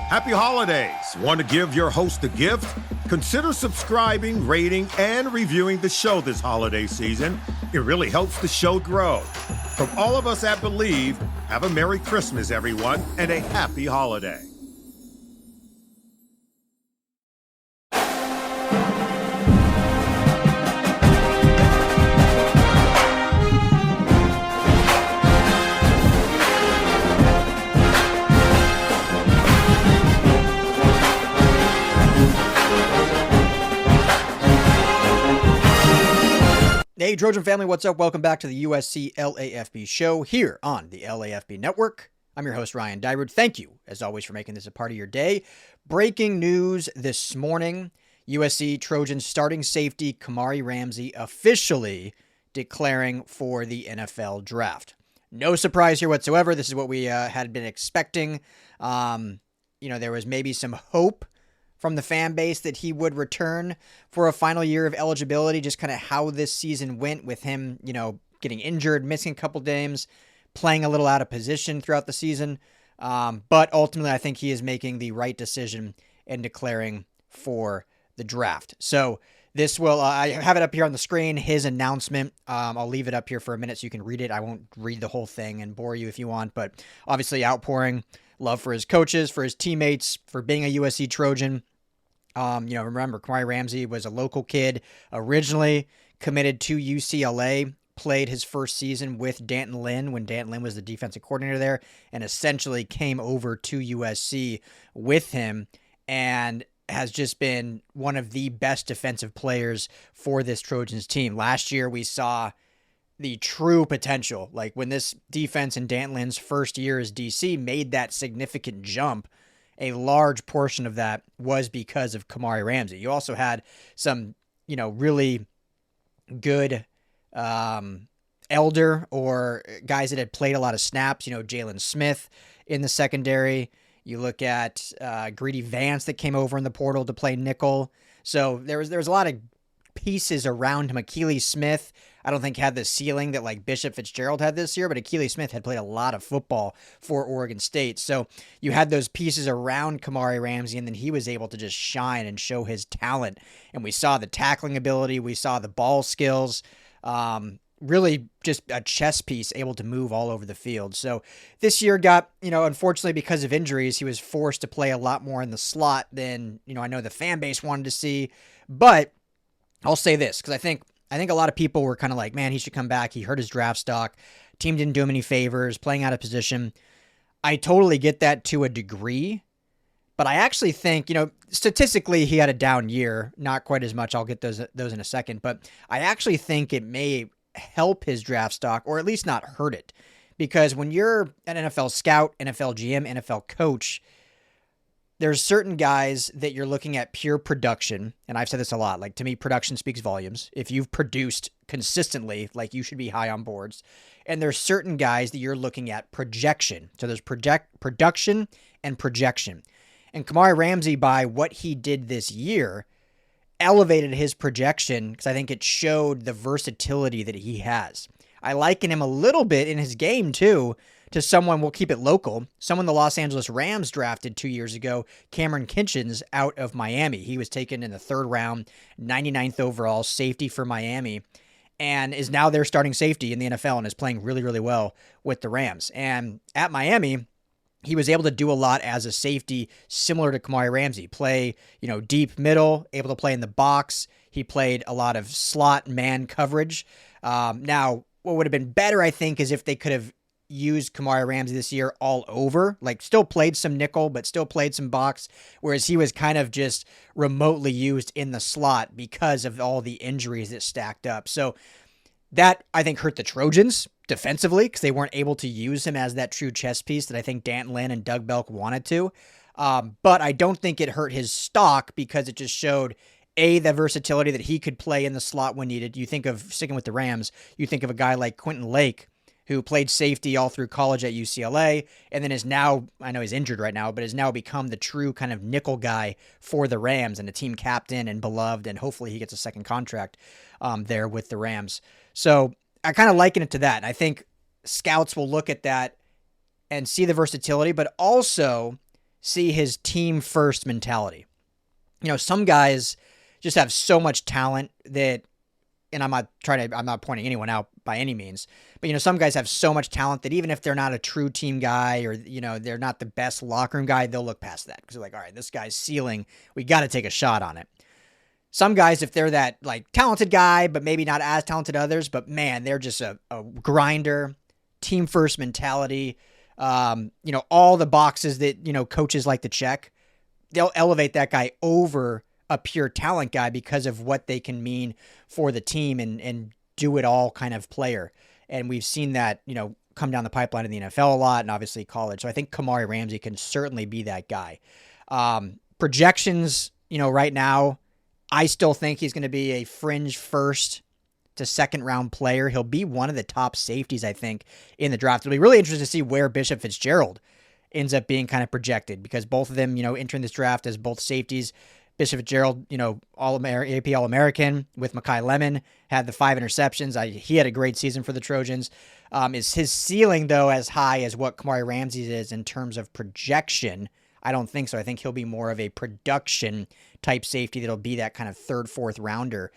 Happy holidays. Want to give your host a gift? Consider subscribing, rating, and reviewing the show this holiday season. It really helps the show grow. From all of us at Believe, have a Merry Christmas, everyone, and a Happy Holiday. Hey, Trojan family, what's up? Welcome back to the USC LAFB show here on the LAFB network. I'm your host, Ryan Dyrud. Thank you, as always, for making this a part of your day. Breaking news this morning, USC Trojans starting safety Kamari Ramsey officially declaring for the NFL draft. No surprise here whatsoever. This is what we had been expecting. There was maybe some hope from the fan base that he would return for a final year of eligibility, just kind of how this season went with him, getting injured, missing a couple games, playing a little out of position throughout the season. But ultimately, I think he is making the right decision in declaring for the draft. So this will, I have it up here on the screen, his announcement. I'll leave it up here for a minute so you can read it. I won't read the whole thing and bore you if you want, but obviously outpouring love for his coaches, for his teammates, for being a USC Trojan. Remember, Kamari Ramsey was a local kid, originally committed to UCLA, played his first season with Danton Lynn when Danton Lynn was the defensive coordinator there, and essentially came over to USC with him and has just been one of the best defensive players for this Trojans team. Last year, we saw the true potential. Like when this defense in Danton Lynn's first year as DC made that significant jump, a large portion of that was because of Kamari Ramsey. You also had some, really good elder or guys that had played a lot of snaps, Jalen Smith in the secondary. You look at Greedy Vance that came over in the portal to play nickel. So there was a lot of pieces around him. Akili Smith, I don't think had the ceiling that like Bishop Fitzgerald had this year, but Akili Smith had played a lot of football for Oregon State. So you had those pieces around Kamari Ramsey, and then he was able to just shine and show his talent. And we saw the tackling ability. We saw the ball skills. Really just a chess piece, able to move all over the field. So this year got, unfortunately because of injuries, he was forced to play a lot more in the slot than, I know the fan base wanted to see. But I'll say this, because I think a lot of people were kind of like, man, he should come back. He hurt his draft stock. Team didn't do him any favors, playing out of position. I totally get that to a degree, but I actually think, statistically he had a down year, not quite as much. I'll get those in a second, but I actually think it may help his draft stock, or at least not hurt it, because when you're an NFL scout, NFL GM, NFL coach, there's certain guys that you're looking at pure production, and I've said this a lot, like to me, production speaks volumes. If you've produced consistently, like you should be high on boards. And there's certain guys that you're looking at projection. So there's production and projection. And Kamari Ramsey, by what he did this year, elevated his projection because I think it showed the versatility that he has. I liken him a little bit in his game too to someone, we'll keep it local, someone the Los Angeles Rams drafted 2 years ago, Cameron Kinchens out of Miami. He was taken in the third round, 99th overall, safety for Miami, and is now their starting safety in the NFL and is playing really, really well with the Rams. And at Miami, he was able to do a lot as a safety, similar to Kamari Ramsey. Play, deep middle, able to play in the box. He played a lot of slot man coverage. Now, what would have been better, I think, is if they could have used Kamari Ramsey this year all over, like still played some nickel, but still played some box, whereas he was kind of just remotely used in the slot because of all the injuries that stacked up. So that, I think, hurt the Trojans defensively because they weren't able to use him as that true chess piece that I think Danton Lynn and Doug Belk wanted to. But I don't think it hurt his stock because it just showed, the versatility that he could play in the slot when needed. You think of, sticking with the Rams, you think of a guy like Quentin Lake, who played safety all through college at UCLA, and then is now, I know he's injured right now, but has now become the true kind of nickel guy for the Rams and a team captain and beloved, and hopefully he gets a second contract there with the Rams. So I kind of liken it to that. And I think scouts will look at that and see the versatility, but also see his team first mentality. Some guys just have so much talent that, and I'm not pointing anyone out by any means, but some guys have so much talent that even if they're not a true team guy or, they're not the best locker room guy, they'll look past that because they're like, all right, this guy's ceiling, we got to take a shot on it. Some guys, if they're that like talented guy, but maybe not as talented others, but man, they're just a grinder, team first mentality. All the boxes that, coaches like to check, they'll elevate that guy over a pure talent guy because of what they can mean for the team and do it all kind of player. And we've seen that, come down the pipeline in the NFL a lot and obviously college. So I think Kamari Ramsey can certainly be that guy. Projections, right now, I still think he's going to be a fringe first to second round player. He'll be one of the top safeties, I think, in the draft. It'll be really interesting to see where Bishop Fitzgerald ends up being kind of projected because both of them, entering this draft as both safeties. Bishop Fitzgerald, AP All-American with Mekhi Lemon, had the 5 interceptions. He had a great season for the Trojans. Is his ceiling, though, as high as what Kamari Ramsey's is in terms of projection? I don't think so. I think he'll be more of a production type safety that'll be that kind of 3rd, 4th rounder,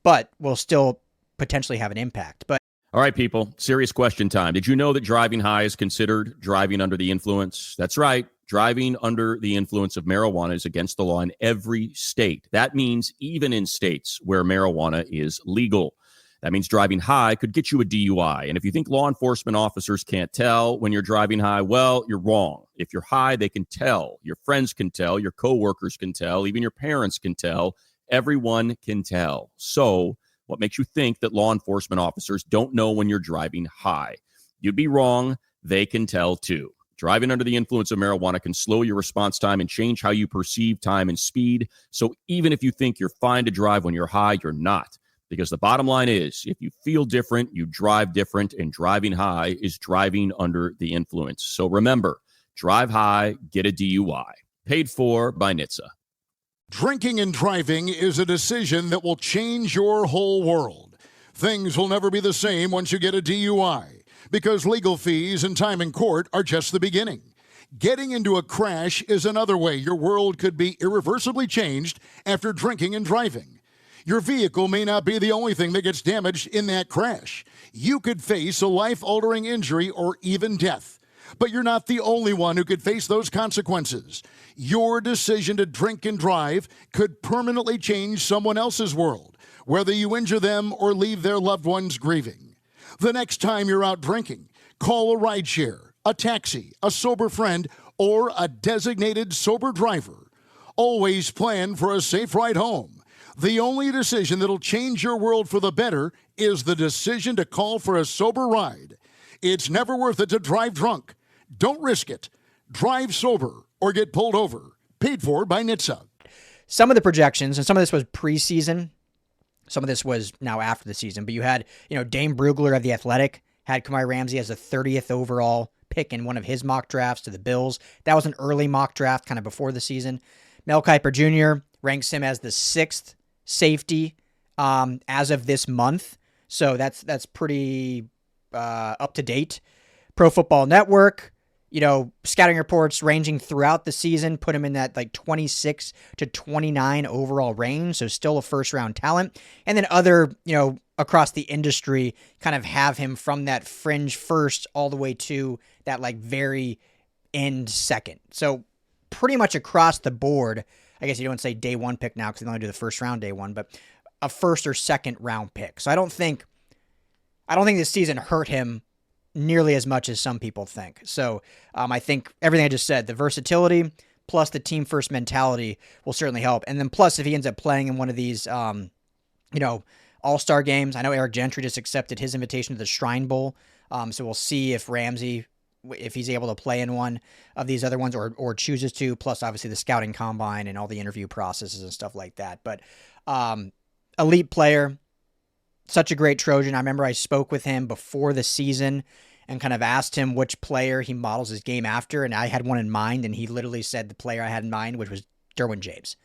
but will still potentially have an impact. But all right, people, serious question time. Did you know that driving high is considered driving under the influence? That's right. Driving under the influence of marijuana is against the law in every state. That means even in states where marijuana is legal. That means driving high could get you a DUI. And if you think law enforcement officers can't tell when you're driving high, well, you're wrong. If you're high, they can tell. Your friends can tell. Your coworkers can tell. Even your parents can tell. Everyone can tell. So what makes you think that law enforcement officers don't know when you're driving high? You'd be wrong. They can tell too. Driving under the influence of marijuana can slow your response time and change how you perceive time and speed. So even if you think you're fine to drive when you're high, you're not. Because the bottom line is, if you feel different, you drive different, and driving high is driving under the influence. So remember, drive high, get a DUI. Paid for by NHTSA. Drinking and driving is a decision that will change your whole world. Things will never be the same once you get a DUI, because legal fees and time in court are just the beginning. Getting into a crash is another way your world could be irreversibly changed after drinking and driving. Your vehicle may not be the only thing that gets damaged in that crash. You could face a life-altering injury or even death. But you're not the only one who could face those consequences. Your decision to drink and drive could permanently change someone else's world, whether you injure them or leave their loved ones grieving. The next time you're out drinking, call a rideshare, a taxi, a sober friend, or a designated sober driver. Always plan for a safe ride home. The only decision that'll change your world for the better is the decision to call for a sober ride. It's never worth it to drive drunk. Don't risk it. Drive sober or get pulled over. Paid for by NHTSA. Some of the projections, and some of this was preseason, some of this was now after the season, but you had, Dane Brugler of The Athletic had Kamari Ramsey as the 30th overall pick in one of his mock drafts to the Bills. That was an early mock draft, kind of before the season. Mel Kiper Jr. ranks him as the 6th safety as of this month. So that's pretty up to date. Pro Football Network, scouting reports ranging throughout the season put him in that like 26 to 29 overall range. So still a first round talent. And then other, across the industry kind of have him from that fringe first all the way to that like very end second. So pretty much across the board, I guess you don't say day one pick now because they only do the first round day one, but a first or second round pick. So I don't think this season hurt him nearly as much as some people think. So I think everything I just said, the versatility plus the team first mentality will certainly help. And then plus if he ends up playing in one of these, all-star games, I know Eric Gentry just accepted his invitation to the Shrine Bowl. So we'll see if Ramsey, if he's able to play in one of these other ones or chooses to, plus obviously the scouting combine and all the interview processes and stuff like that. But elite player, such a great Trojan. I remember I spoke with him before the season and kind of asked him which player he models his game after, and I had one in mind, and he literally said the player I had in mind, which was Derwin James.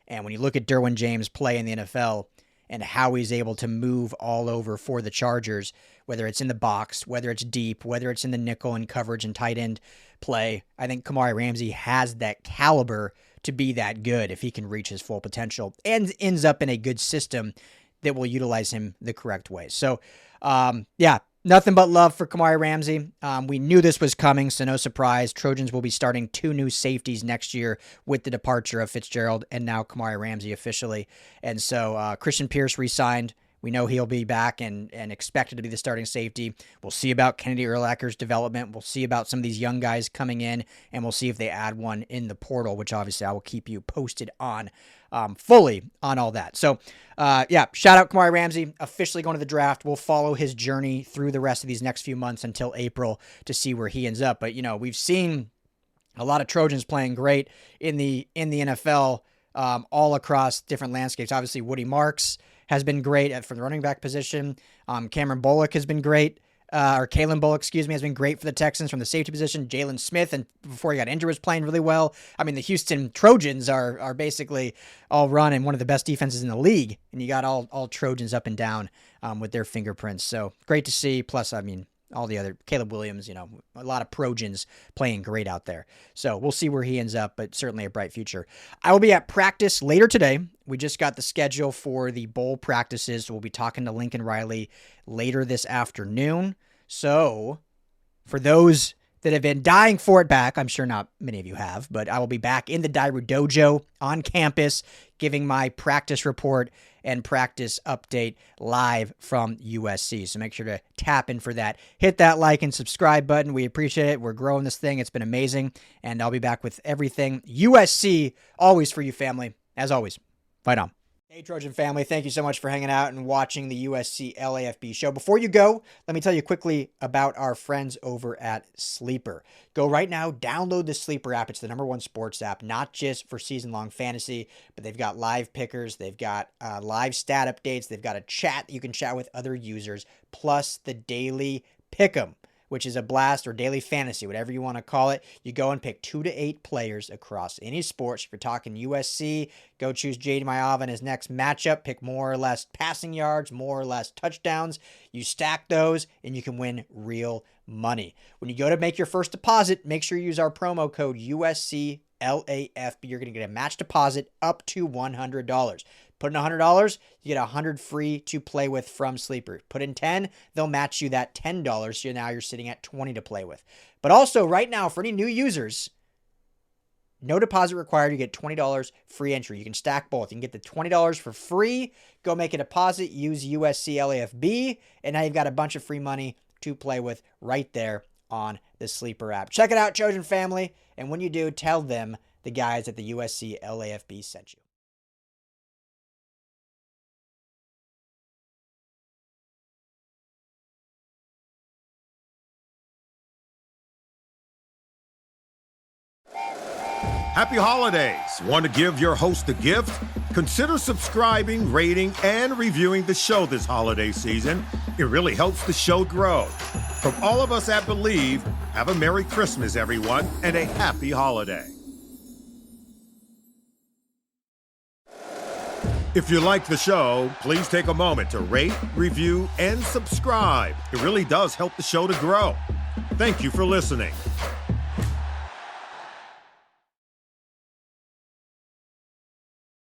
And when you look at Derwin James play in the NFL and how he's able to move all over for the Chargers, whether it's in the box, whether it's deep, whether it's in the nickel and coverage and tight end play. I think Kamari Ramsey has that caliber to be that good if he can reach his full potential and ends up in a good system that will utilize him the correct way. So, yeah, nothing but love for Kamari Ramsey. We knew this was coming, so no surprise. Trojans will be starting 2 new safeties next year with the departure of Fitzgerald and now Kamari Ramsey officially. And so Christian Pierce re-signed. We know he'll be back and expected to be the starting safety. We'll see about Kennedy Urlacher's development. We'll see about some of these young guys coming in, and we'll see if they add one in the portal, which obviously I will keep you posted on fully on all that. So, yeah, shout out Kamari Ramsey, officially going to the draft. We'll follow his journey through the rest of these next few months until April to see where he ends up. But, we've seen a lot of Trojans playing great in the NFL all across different landscapes. Obviously, Woody Marks has been great for the running back position. Cameron Bullock has been great. Kalen Bullock, has been great for the Texans from the safety position. Jalen Smith, and before he got injured, was playing really well. I mean, the Houston Trojans are basically all run and one of the best defenses in the league, and you got all Trojans up and down with their fingerprints. So great to see. Plus, I mean, all the other, Caleb Williams, a lot of Trojans playing great out there. So we'll see where he ends up, but certainly a bright future. I will be at practice later today. We just got the schedule for the bowl practices, so we'll be talking to Lincoln Riley later this afternoon. So for those that have been dying for it back, I'm sure not many of you have, but I will be back in the Dairu Dojo on campus giving my practice report and practice update live from USC. So make sure to tap in for that. Hit that like and subscribe button. We appreciate it. We're growing this thing. It's been amazing. And I'll be back with everything USC, always for you, family. As always, fight on. Hey, Trojan family, thank you so much for hanging out and watching the USC LAFB show. Before you go, let me tell you quickly about our friends over at Sleeper. Go right now, download the Sleeper app. It's the #1 sports app, not just for season-long fantasy, but they've got live pickers, they've got live stat updates, they've got a chat that you can chat with other users, plus the daily pick'em, which is a blast, or daily fantasy, whatever you want to call it. You go and pick 2 to 8 players across any sports. If you're talking USC, go choose Jade Maiyava in his next matchup. Pick more or less passing yards, more or less touchdowns. You stack those, and you can win real money. When you go to make your first deposit, make sure you use our promo code USCLAFB. You're going to get a match deposit up to $100. Put in $100, you get $100 free to play with from Sleeper. Put in $10, they'll match you that $10. So now you're sitting at $20 to play with. But also right now, for any new users, no deposit required. You get $20 free entry. You can stack both. You can get the $20 for free. Go make a deposit. Use USC LAFB. And now you've got a bunch of free money to play with right there on the Sleeper app. Check it out, Trojan family. And when you do, tell them the guys at the USC LAFB sent you. Happy holidays. Want to give your host a gift? Consider subscribing, rating, and reviewing the show this holiday season. It really helps the show grow. From all of us at Believe, have a Merry Christmas, everyone, and a happy holiday. If you like the show, please take a moment to rate, review, and subscribe. It really does help the show to grow. Thank you for listening.